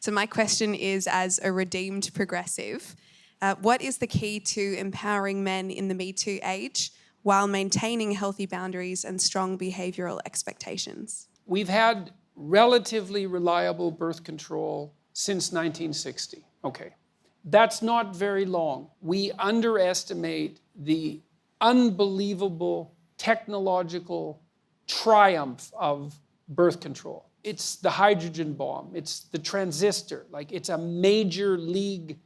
So my question is, as a redeemed progressive, what is the key to empowering men in the Me Too age while maintaining healthy boundaries and strong behavioural expectations? We've had relatively reliable birth control since 1960. Okay. That's not very long. We underestimate the unbelievable technological triumph of birth control. It's the hydrogen bomb. It's the transistor. Like, it's a major league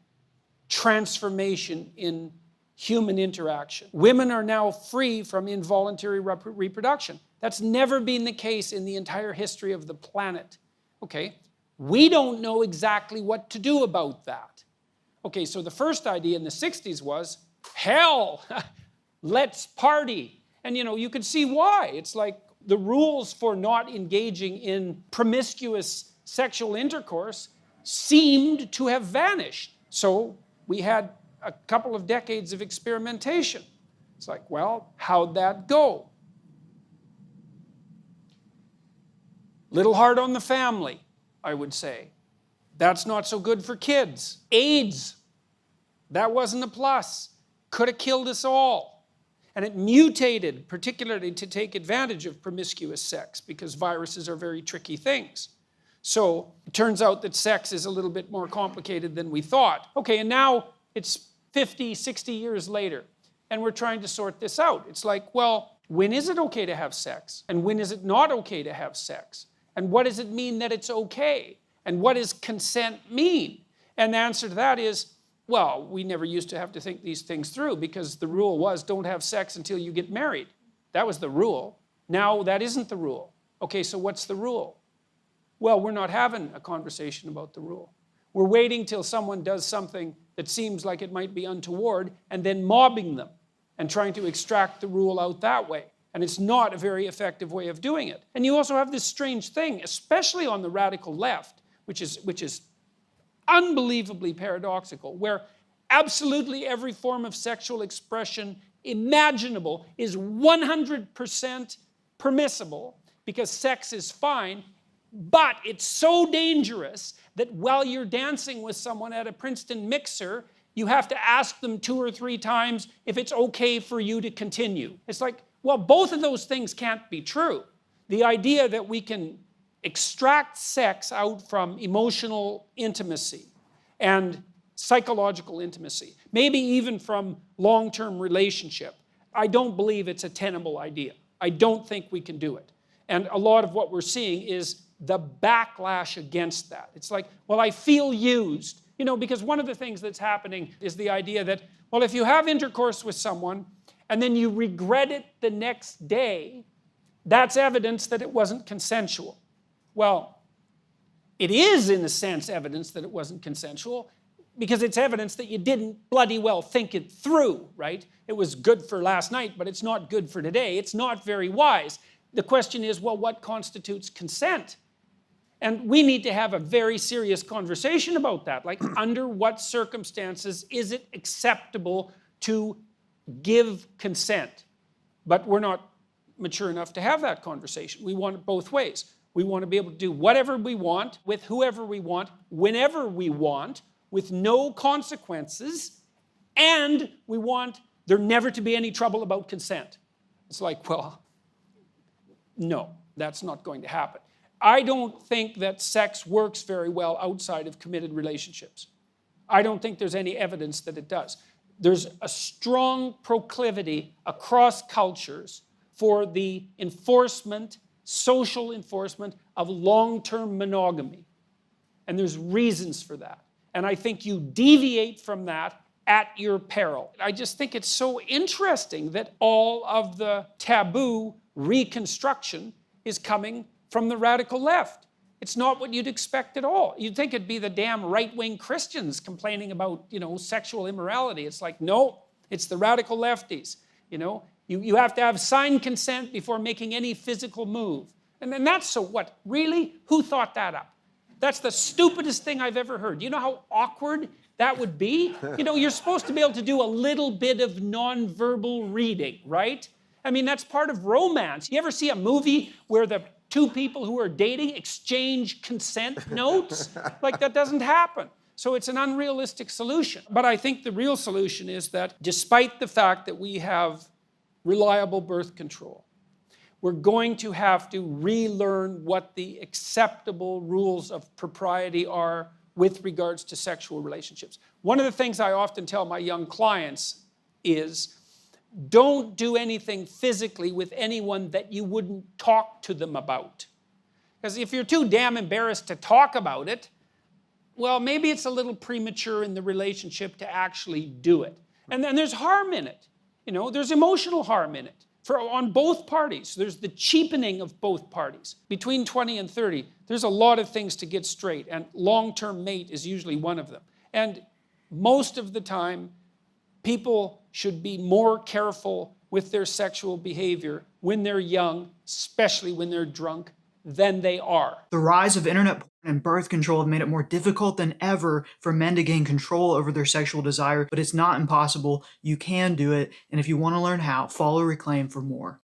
transformation in human interaction. Women are now free from involuntary reproduction. That's never been the case in the entire history of the planet. Okay, we don't know exactly what to do about that. Okay, so the first idea in the 60s was, hell, let's party. And you could see why. It's like the rules for not engaging in promiscuous sexual intercourse seemed to have vanished. So we had a couple of decades of experimentation. It's like, well, how'd that go? Little hard on the family, I would say. That's not so good for kids. AIDS, that wasn't a plus. Could have killed us all. And it mutated, particularly to take advantage of promiscuous sex, because viruses are very tricky things. So it turns out that sex is a little bit more complicated than we thought. Okay, and now it's 50, 60 years later, and we're trying to sort this out. It's like, well, when is it okay to have sex? And when is it not okay to have sex? And what does it mean that it's okay? And what does consent mean? And the answer to that is, well, we never used to have to think these things through, because the rule was don't have sex until you get married. That was the rule. Now that isn't the rule. Okay, so what's the rule? Well, we're not having a conversation about the rule. We're waiting till someone does something that seems like it might be untoward and then mobbing them and trying to extract the rule out that way. And it's not a very effective way of doing it. And you also have this strange thing, especially on the radical left, which is unbelievably paradoxical, where absolutely every form of sexual expression imaginable is 100% permissible because sex is fine, but it's so dangerous that while you're dancing with someone at a Princeton mixer, you have to ask them 2 or 3 times if it's okay for you to continue. It's like, well, both of those things can't be true. The idea that we can extract sex out from emotional intimacy and psychological intimacy, maybe even from long-term relationship, I don't believe it's a tenable idea. I don't think we can do it. And a lot of what we're seeing is the backlash against that. It's like, well, I feel used. Because one of the things that's happening is the idea that, well, if you have intercourse with someone and then you regret it the next day, that's evidence that it wasn't consensual. Well, it is, in a sense, evidence that it wasn't consensual, because it's evidence that you didn't bloody well think it through, right? It was good for last night, but it's not good for today. It's not very wise. The question is, well, what constitutes consent? And we need to have a very serious conversation about that. Like, under what circumstances is it acceptable to give consent? But we're not mature enough to have that conversation. We want it both ways. We want to be able to do whatever we want, with whoever we want, whenever we want, with no consequences, and we want there never to be any trouble about consent. It's like, well, no, that's not going to happen. I don't think that sex works very well outside of committed relationships. I don't think there's any evidence that it does. There's a strong proclivity across cultures for the enforcement, social enforcement of long-term monogamy. And there's reasons for that. And I think you deviate from that at your peril. I just think it's so interesting that all of the taboo reconstruction is coming from the radical left. It's not what you'd expect at all. You'd think it'd be the damn right-wing Christians complaining about, sexual immorality. It's like, no, it's the radical lefties. You have to have signed consent before making any physical move. And then that's so what? Really? Who thought that up? That's the stupidest thing I've ever heard. You know how awkward that would be? You're supposed to be able to do a little bit of nonverbal reading, right? I mean, that's part of romance. You ever see a movie where the two people who are dating exchange consent notes? Like, that doesn't happen. So it's an unrealistic solution. But I think the real solution is that despite the fact that we have reliable birth control, we're going to have to relearn what the acceptable rules of propriety are with regards to sexual relationships. One of the things I often tell my young clients is, don't do anything physically with anyone that you wouldn't talk to them about. Because if you're too damn embarrassed to talk about it, well, maybe it's a little premature in the relationship to actually do it. And then there's harm in it. You know, there's emotional harm in it on both parties. There's the cheapening of both parties. Between 20 and 30, there's a lot of things to get straight, and long-term mate is usually one of them. And most of the time, people should be more careful with their sexual behavior when they're young, especially when they're drunk, than they are. The rise of internet porn and birth control have made it more difficult than ever for men to gain control over their sexual desire, but it's not impossible. You can do it, and if you want to learn how, follow Reclaim for more.